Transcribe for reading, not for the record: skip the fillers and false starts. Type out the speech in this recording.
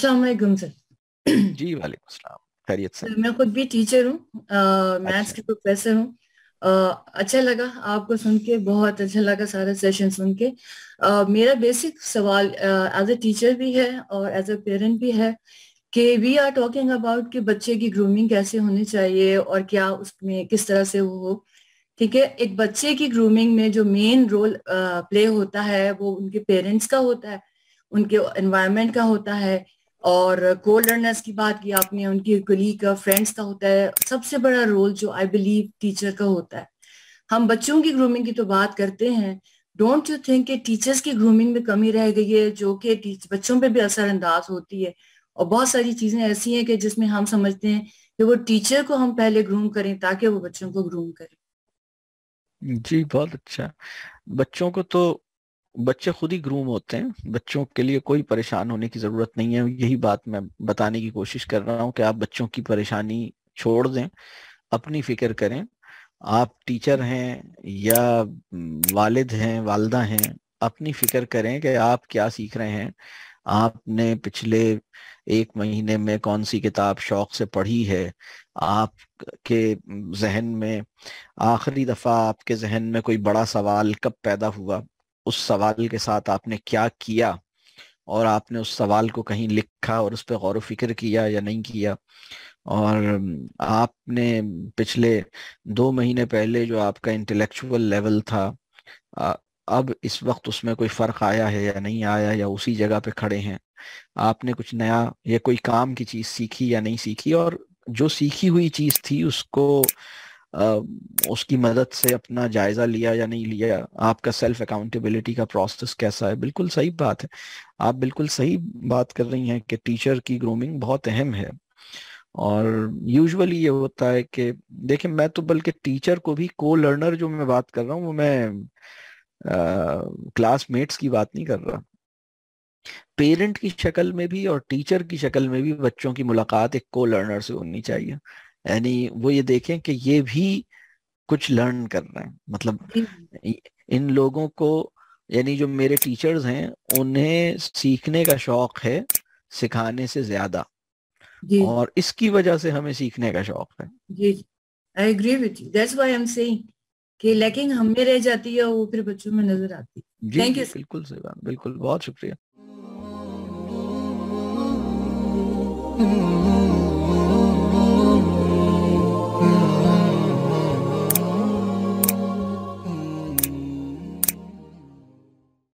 अस्सलाम वालेकुम सर। जी वालेकुम अस्सलाम। खैरियत से? मैं खुद भी टीचर हूँ, मैथ्स अच्छा। की प्रोफेसर हूँ। अच्छा लगा आपको सुन के, बहुत अच्छा लगा सारा सेशन सुन के। मेरा बेसिक सवाल एज ए टीचर भी है और एज ए पेरेंट भी है कि वी आर टॉकिंग अबाउट कि बच्चे की ग्रूमिंग कैसे होनी चाहिए और क्या उसमें किस तरह से वो हो। ठीक है, एक बच्चे की ग्रूमिंग में जो मेन रोल प्ले होता है वो उनके पेरेंट्स का होता है, उनके एनवायरनमेंट का होता है, और को लर्नर्स की बात की आपने, उनकी कलीग का, फ्रेंड्स का होता है। सबसे बड़ा रोल जो आई बिलीव टीचर का होता है। हम बच्चों की ग्रूमिंग की तो बात करते हैं, डोंट यू थिंक कि टीचर्स की ग्रूमिंग में कमी रह गई है जो कि बच्चों पे भी असरअंदाज होती है? और बहुत सारी चीजें ऐसी हैं कि जिसमें हम समझते हैं कि वो टीचर को हम पहले ग्रूम करें ताकि वो बच्चों को ग्रूम करें। जी बहुत अच्छा। बच्चों को तो बच्चे खुद ही ग्रूम होते हैं, बच्चों के लिए कोई परेशान होने की जरूरत नहीं है। यही बात मैं बताने की कोशिश कर रहा हूँ कि आप बच्चों की परेशानी छोड़ दें, अपनी फिक्र करें। आप टीचर हैं या वालिद हैं, वालदा हैं, अपनी फिक्र करें कि आप क्या सीख रहे हैं। आपने पिछले एक महीने में कौन सी किताब शौक से पढ़ी है। आपके जहन में आखिरी दफा आपके जहन में कोई बड़ा सवाल कब पैदा हुआ, उस सवाल के साथ आपने क्या किया, और आपने उस सवाल को कहीं लिखा और उस पर गौर व फिक्र किया या नहीं किया। और आपने पिछले 2 महीने पहले जो आपका इंटेलेक्चुअल लेवल था, आ, अब इस वक्त उसमें कोई फर्क आया है या नहीं आया, या उसी जगह पे खड़े हैं। आपने कुछ नया या कोई काम की चीज सीखी या नहीं सीखी, और जो सीखी हुई चीज थी उसको आ, उसकी मदद से अपना जायजा लिया या नहीं लिया। आपका सेल्फ अकाउंटेबिलिटी का प्रोसेस कैसा है। बिल्कुल सही बात है, आप बिल्कुल सही बात कर रही हैं कि टीचर की ग्रूमिंग बहुत अहम है। और यूजुअली ये होता है कि देखिए, मैं तो बल्कि टीचर को भी, को लर्नर जो मैं बात कर रहा हूँ वो मैं क्लासमेट्स की बात नहीं कर रहा। पेरेंट की शक्ल में भी और टीचर की शक्ल में भी बच्चों की मुलाकात एक को लर्नर से होनी चाहिए। यानी वो ये देखें कि ये भी कुछ लर्न कर रहे हैं। मतलब जी इन लोगों को, यानी जो मेरे टीचर्स हैं, उन्हें सीखने का शौक है सिखाने से ज्यादा, जी और इसकी वजह से हमें सीखने का शौक है। जी। I agree with you, that's why I am saying कि लैकिंग हम में रह जाती है, वो फिर बच्चों में नजर आती है। जी थैंक जी यू। बिल्कुल सही बात, बिल्कुल, बहुत शुक्रिया।